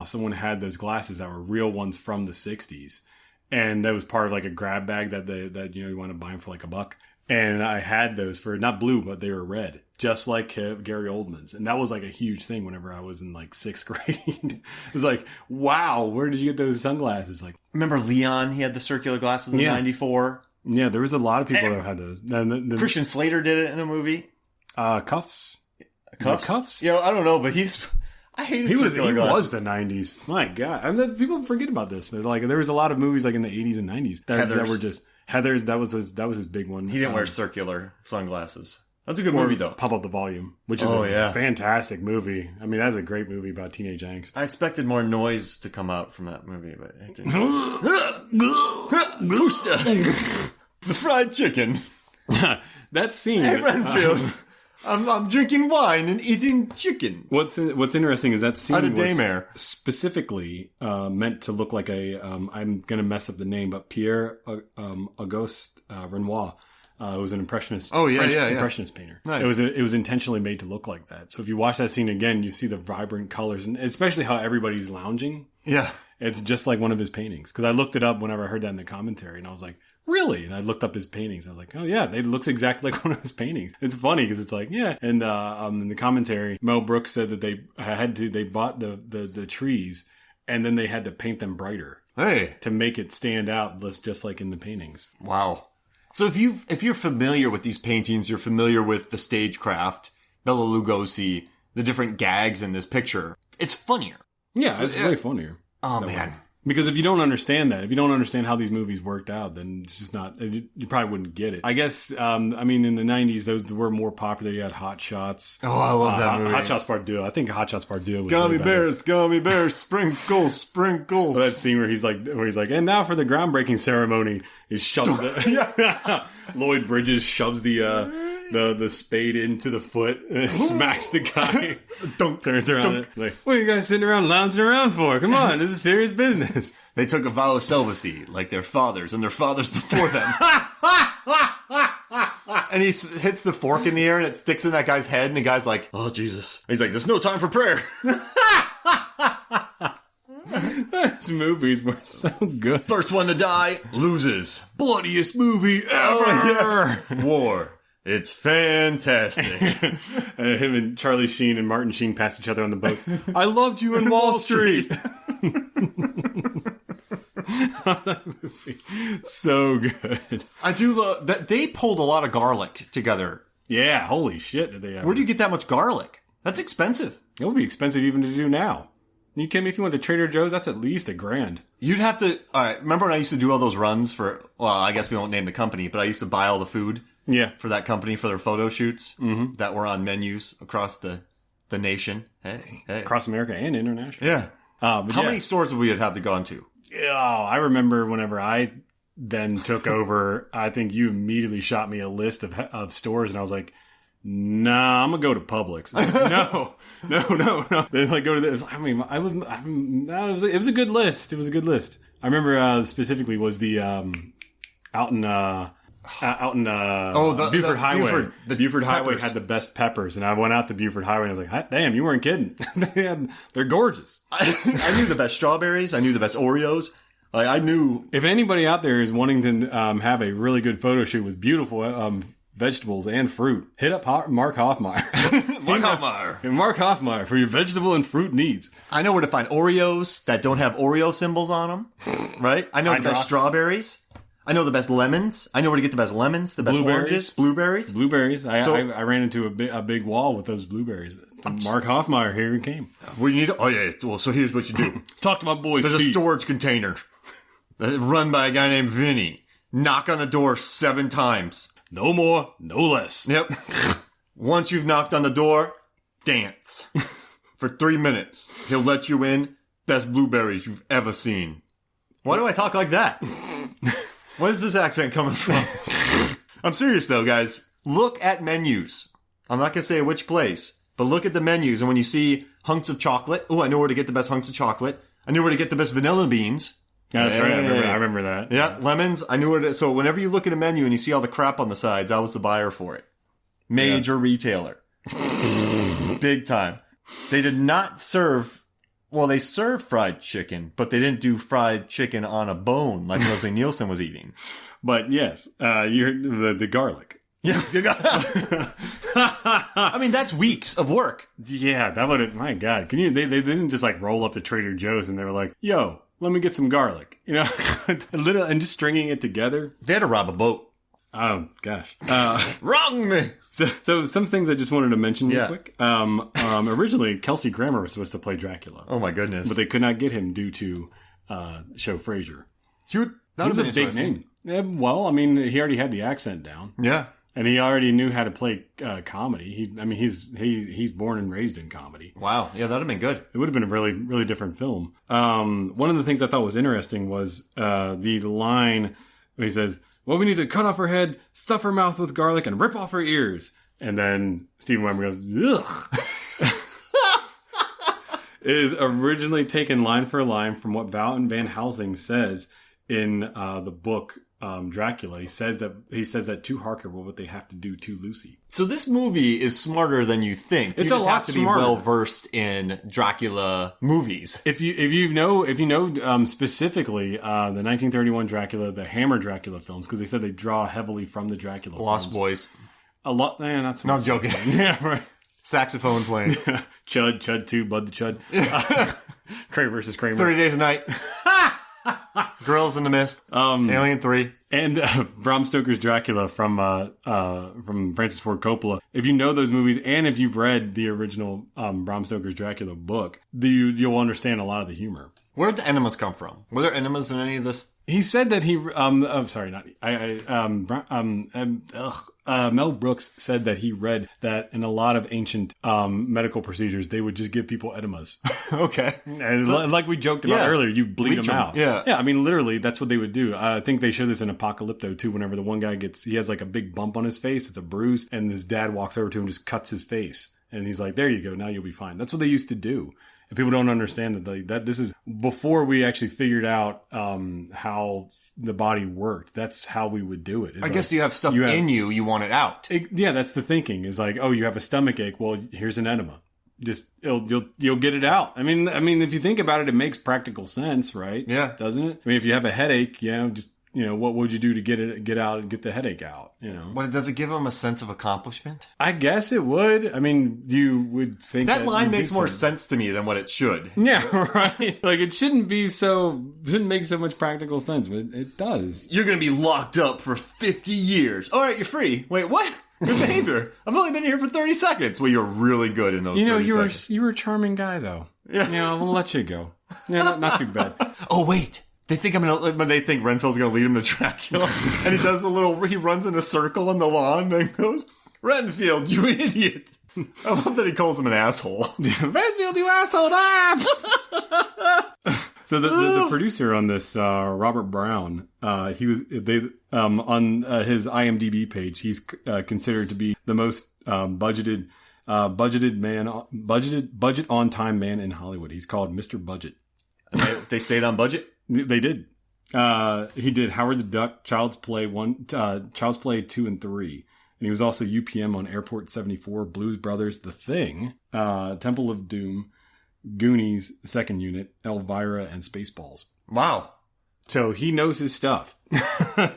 someone had those glasses that were real ones from the 60s. And that was part of like a grab bag that you want to buy them for like $1. And I had those for not blue, but they were red, just like Gary Oldman's. And that was like a huge thing whenever I was in like 6th grade. It was like, wow, where did you get those sunglasses? Like, remember Leon? He had the circular glasses in '94. Yeah, there was a lot of people that had those. Christian Slater did it in a movie. Cuffs. Cuffs? Yeah, I don't know, but I hated circular glasses. He was the 90s. My God. I mean, people forget about this. Like, there was a lot of movies like in the 80s and 90s that were just... Heathers, that was his big one. He didn't wear circular sunglasses. That's a good movie, though. Pump Up the Volume, which is a fantastic movie. I mean, that's a great movie about teenage angst. I expected more noise to come out from that movie, but it didn't. The fried chicken. That scene. Hey, Renfield. I'm drinking wine and eating chicken. What's interesting is that scene was daymare. Specifically meant to look like I'm going to mess up the name, but Pierre Auguste Renoir was an impressionist. Impressionist painter. Nice. It was intentionally made to look like that. So if you watch that scene again, you see the vibrant colors and especially how everybody's lounging. Yeah, it's just like one of his paintings. Because I looked it up whenever I heard that in the commentary, and I was like, really? And I looked up his paintings. I was like, oh yeah, it looks exactly like one of his paintings. It's funny because it's like, yeah. And in the commentary, Mel Brooks said that they bought the trees and then they had to paint them brighter. Hey, to make it stand out, just like in the paintings. Wow. So if you're familiar with these paintings, you're familiar with the stagecraft, Bela Lugosi, the different gags in this picture. It's funnier. Yeah, it's way funnier. Oh man. Because if you don't understand that, if you don't understand how these movies worked out, then it's just not, you probably wouldn't get it. I guess, I mean, in the 90s, those were more popular. You had Hot Shots. Oh, I love that movie. Hot Shots Part 2. I think Hot Shots Part 2 was Gummy bears, sprinkles, sprinkles. Well, that scene where he's like, and now for the groundbreaking ceremony, he shoves Lloyd Bridges shoves the spade into the foot and it smacks the guy. Turns around like, what are you guys sitting around lounging around for? Come on, this is serious business. They took a vow of celibacy like their fathers and their fathers before them. And he hits the fork in the air and it sticks in that guy's head and the guy's like, oh Jesus. And he's like, there's no time for prayer. Those movies were so good. First one to die loses. Bloodiest movie ever. Oh, yeah. War. It's fantastic. Him and Charlie Sheen and Martin Sheen pass each other on the boats. I loved you in Wall Street. That movie, so good. I do love that they pulled a lot of garlic together. Yeah, holy shit! Did they ever. Where do you get that much garlic? That's expensive. It would be expensive even to do now. You kidding me? If you went to Trader Joe's, that's at least $1,000. You'd have to. All right, remember when I used to do all those runs for? Well, I guess we won't name the company, but I used to buy all the food. Yeah, for that company for their photo shoots that were on menus across the nation. Hey, across America and international. Yeah. How many stores would we have to go into? Oh, I remember whenever I then took over, I think you immediately shot me a list of stores, and I was like, nah, I'm gonna go to Publix. Like, no. Then like go to this. I mean, it was a good list. It was a good list. I remember specifically was the out in Buford Highway. Buford Highway had the best peppers, and I went out to Buford Highway and I was like, hot damn, you weren't kidding. They're gorgeous. I knew the best strawberries. I knew the best Oreos. I knew. If anybody out there is wanting to have a really good photo shoot with beautiful vegetables and fruit, hit up Mark Hoffmeyer. Mark Hoffmeyer for your vegetable and fruit needs. I know where to find Oreos that don't have Oreo symbols on them. Right? I know the best strawberries. I know the best lemons. I know where to get the best lemons, the best oranges, blueberries. I ran into a big wall with those blueberries. Mark Hoffmeyer, here he came. What do you need? Oh, yeah. Well, so here's what you do. Talk to my boy There's Steve. A storage container run by a guy named Vinny. Knock on the door 7 times. No more, no less. Yep. Once you've knocked on the door, dance. For 3 minutes. He'll let you in. Best blueberries you've ever seen. Why do I talk like that? What is this accent coming from? I'm serious though, guys. Look at menus. I'm not going to say which place, but look at the menus. And when you see hunks of chocolate, I know where to get the best hunks of chocolate. I knew where to get the best vanilla beans. Yeah, that's right. I remember that. Yeah, lemons. I knew where to. So whenever you look at a menu and you see all the crap on the sides, I was the buyer for it. Major retailer. Big time. They did not serve Well, they served fried chicken, but they didn't do fried chicken on a bone like Leslie Nielsen was eating. But yes, you're the garlic. Yeah. I mean, that's weeks of work. Yeah, that would have, my God. Can you, they didn't just like roll up to Trader Joe's and they were like, yo, let me get some garlic. You know, literally, and just stringing it together. They had to rob a boat. Oh, gosh. Wrong me. So some things I just wanted to mention real quick. Originally, Kelsey Grammer was supposed to play Dracula. Oh, my goodness. But they could not get him due to show Frasier. That would have been a big name. Yeah, well, I mean, he already had the accent down. Yeah. And he already knew how to play comedy. He's born and raised in comedy. Wow. Yeah, that would have been good. It would have been a really, really different film. One of the things I thought was interesting was the line where he says, well, we need to cut off her head, stuff her mouth with garlic, and rip off her ears. And then Stephen Webber goes, ugh. Is originally taken line for line from what Wouten Van Helsing says in the book Dracula. He says that to Harker what they have to do to Lucy. So this movie is smarter than you think. It's you a just lot have to smarter. be well versed in Dracula movies. If you know specifically the 1931 Dracula, the Hammer Dracula films, because they said they draw heavily from the Dracula Lost films. Boys. A lot. Not so No, much. I'm joking. Yeah, right. Saxophone playing. Chud 2, Bud the Chud. Kramer versus Kramer. 30 Days a Night. Girls in the Mist. Alien 3. And Bram Stoker's Dracula from Francis Ford Coppola. If you know those movies and if you've read the original Bram Stoker's Dracula book, you'll understand a lot of the humor. Where did the enemas come from? Were there enemas in any of this? He said that Mel Brooks said that he read that in a lot of ancient medical procedures, they would just give people enemas. Okay. And like we joked about earlier, you bleed them out. Yeah. Yeah, I mean, literally, that's what they would do. I think they show this in Apocalypto, too, whenever the one guy he has like a big bump on his face. It's a bruise. And his dad walks over to him and just cuts his face. And he's like, there you go. Now you'll be fine. That's what they used to do. And people don't understand that this is before we actually figured out how the body worked. That's how we would do it. I guess you have stuff in you, you want it out. Yeah, that's the thinking. Is like, oh, you have a stomach ache. Well, here's an enema. Just you'll get it out. I mean, if you think about it, it makes practical sense, right? Yeah, doesn't it? I mean, if you have a headache, just what would you do to get out and get the headache out? Well, does it give them a sense of accomplishment? I guess it would. I mean, you would think that line makes more sense to me than what it should. Yeah, right. Like it shouldn't make so much practical sense, but it does. You're going to be locked up for 50 years. All right, you're free. Wait, what? Good behavior. I've only been here for 30 seconds. Well, you're really good in those 30 seconds. You were a charming guy, though. Yeah. We'll let you go. Yeah, not too bad. Oh, wait. They think they think Renfield's going to lead him to Dracula. And he does he runs in a circle on the lawn and goes, Renfield, you idiot. I love that he calls him an asshole. Renfield, you asshole! Ah! So the producer on this, Robert Brown, on his IMDb page, he's considered to be the most budget on time man in Hollywood. He's called Mr. Budget. They stayed on budget? They did. He did Howard the Duck, Child's Play 2 and 3. And he was also UPM on Airport 74, Blues Brothers, The Thing, Temple of Doom, Goonies, Second Unit, Elvira, and Spaceballs. Wow. So he knows his stuff.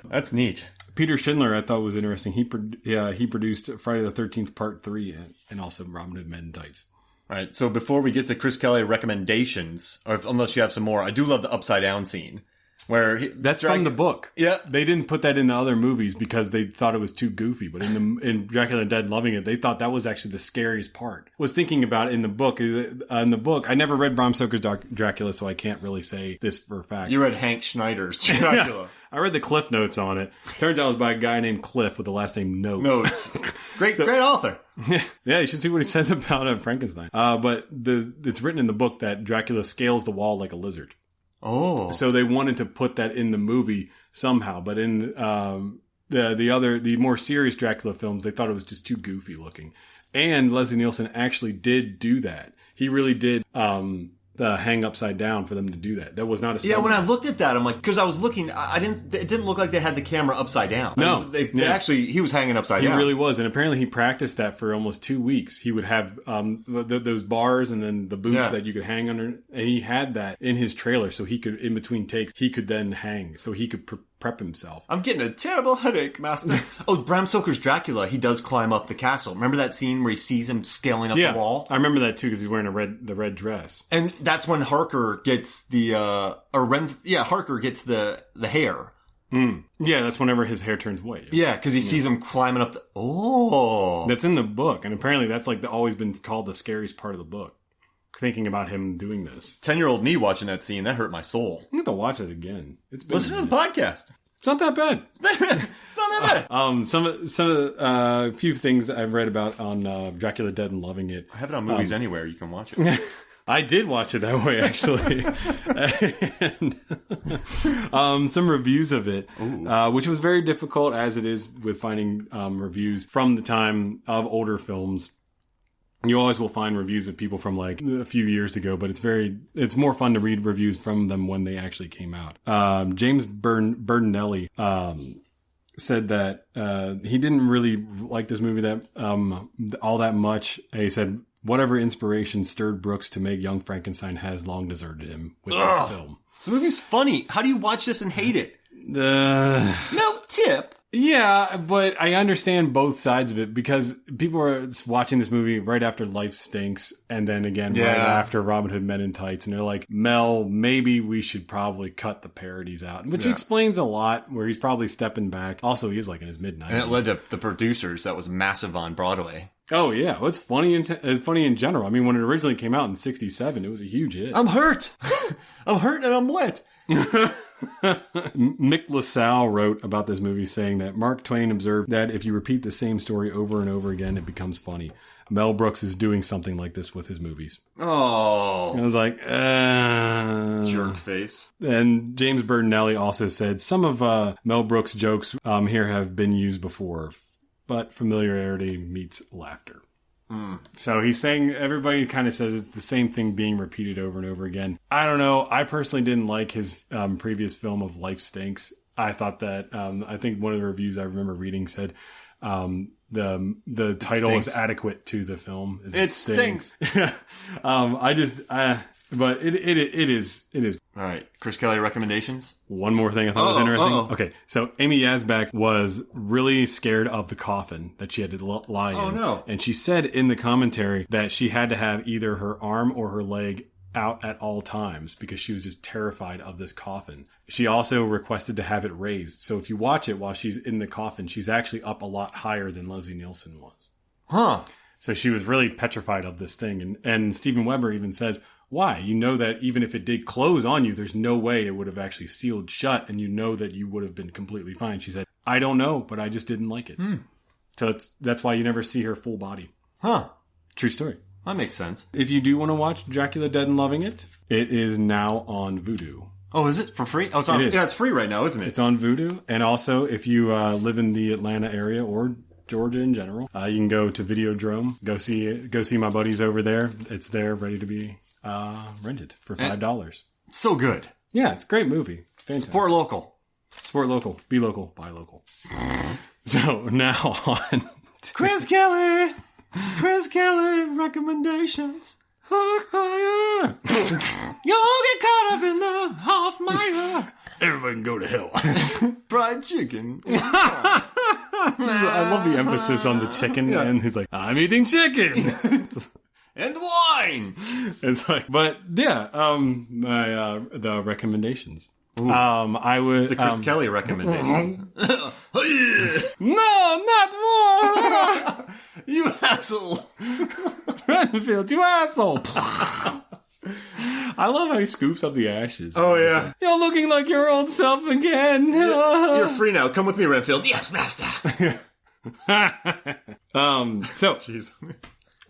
That's neat. Peter Schindler, I thought was interesting. He produced Friday the 13th Part 3 and also Robin Hood Men in Tights. All right, so before we get to Chris Kelly recommendations, or unless you have some more, I do love the upside down scene. That's from the book. Yeah. They didn't put that in the other movies because they thought it was too goofy. But in Dracula and Dead Loving It, they thought that was actually the scariest part. Was thinking about it in the book. I never read Bram Stoker's Dracula, so I can't really say this for a fact. You read Hank Schneider's Dracula. Yeah. I read the Cliff Notes on it. Turns out it was by a guy named Cliff with the last name Notes. Great author. Yeah, you should see what he says about Frankenstein. But it's written in the book that Dracula scales the wall like a lizard. Oh. So they wanted to put that in the movie somehow, but in the more serious Dracula films, they thought it was just too goofy looking. And Leslie Nielsen actually did do that. He really did hang upside down for them to do that. That was not a stunt. Yeah, when I looked at that, I'm like, because I was looking, it didn't look like they had the camera upside down. No. They actually, he was hanging upside down. He really was. And apparently he practiced that for almost 2 weeks. He would have those bars and then the boots that you could hang under. And he had that in his trailer so he could, in between takes, he could then hang. So he could prep himself. I'm getting a terrible headache, Master. Bram Stoker's Dracula, he does climb up the castle. Remember that scene where he sees him scaling up the wall? I remember that too because he's wearing the red dress. And that's when Harker gets Harker gets the hair. Mm. Yeah, that's whenever his hair turns white. Yeah, because he sees him climbing up That's in the book, and apparently that's like always been called the scariest part of the book. Thinking about him doing this. 10-year-old me watching that scene, that hurt my soul. I'm going to watch it again. Listen to the podcast. It's not that bad. It's not that bad. Some of the few things that I've read about on Dracula Dead and loving it. I have it on Movies Anywhere. You can watch it. I did watch it that way, actually. And some reviews of it, which was very difficult, as it is with finding reviews from the time of older films. You always will find reviews of people from like a few years ago, but it's more fun to read reviews from them when they actually came out. James Bertinelli said that he didn't really like this movie that all that much. He said whatever inspiration stirred Brooks to make Young Frankenstein has long deserted him with this film. This movie's funny. How do you watch this and hate it? No tip. Yeah, but I understand both sides of it because people are watching this movie right after Life Stinks and then again right after Robin Hood Men in Tights. And they're like, Mel, maybe we should probably cut the parodies out. Which he explains a lot where he's probably stepping back. Also, he is like in his mid-90s. And it led to the producers. That was massive on Broadway. Oh, yeah. Well, it's funny in general. I mean, when it originally came out in 1967, it was a huge hit. I'm hurt. I'm hurt and I'm wet. Mick LaSalle wrote about this movie saying that Mark Twain observed that if you repeat the same story over and over again, it becomes funny. Mel Brooks is doing something like this with his movies. Oh. And I was like, jerk face. And James Bertinelli also said some of Mel Brooks' jokes here have been used before, but familiarity meets laughter. So he's saying everybody kind of says it's the same thing being repeated over and over again. I don't know. I personally didn't like his previous film of Life Stinks. I thought that I think one of the reviews I remember reading said the title is adequate to the film. It stinks. But it is. All right. Chris Kelly recommendations? One more thing I thought was interesting. Okay, so Amy Yasbeck was really scared of the coffin that she had to lie in. Oh, no. And she said in the commentary that she had to have either her arm or her leg out at all times because she was just terrified of this coffin. She also requested to have it raised. So if you watch it while she's in the coffin, she's actually up a lot higher than Leslie Nielsen was. Huh. So she was really petrified of this thing. And Steven Weber even says, why? You know that even if it did close on you, there's no way it would have actually sealed shut, and you know that you would have been completely fine. She said, I don't know, but I just didn't like it. So that's why you never see her full body. Huh. True story. That makes sense. If you do want to watch Dracula Dead and Loving It, it is now on Vudu. Oh, is it for free? Oh, it's on. Yeah, it's free right now, isn't it? It's on Vudu. And also, if you live in the Atlanta area or Georgia in general, you can go to Videodrome. Go see my buddies over there. It's there, ready to be rented for $5. So good. Yeah, it's a great movie. Fantastic. Support local. Support local. Be local. Buy local. So now on to Chris Kelly recommendations. You'll get caught up in the half-mile. Everybody can go to hell. Fried chicken. I love the emphasis on the chicken, and he's like, I'm eating chicken. And wine. It's like, but yeah, the recommendations. I would the Chris Kelly recommendations. No, not more. You asshole. Renfield, you asshole. I love how he scoops up the ashes. Oh yeah, you're looking like your old self again. You're free now. Come with me, Renfield. Yes, master. So. Jeez.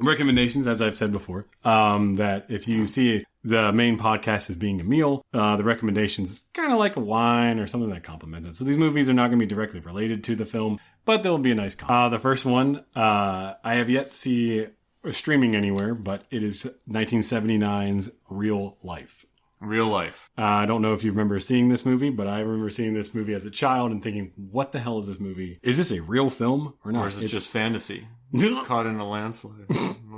Recommendations, as I've said before, that if you see the main podcast as being a meal, the recommendations is kind of like a wine or something that complements it. So these movies are not going to be directly related to the film, but there'll be a nice the first one, I have yet to see streaming anywhere, but it is 1979's Real Life. Real Life. I don't know if you remember seeing this movie, but I remember seeing this movie as a child and thinking, what the hell is this movie? Is this a real film or not? Or is it just fantasy? Caught in a landslide.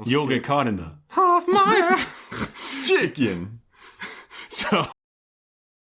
You'll get caught in the Hoffmeyer chicken. So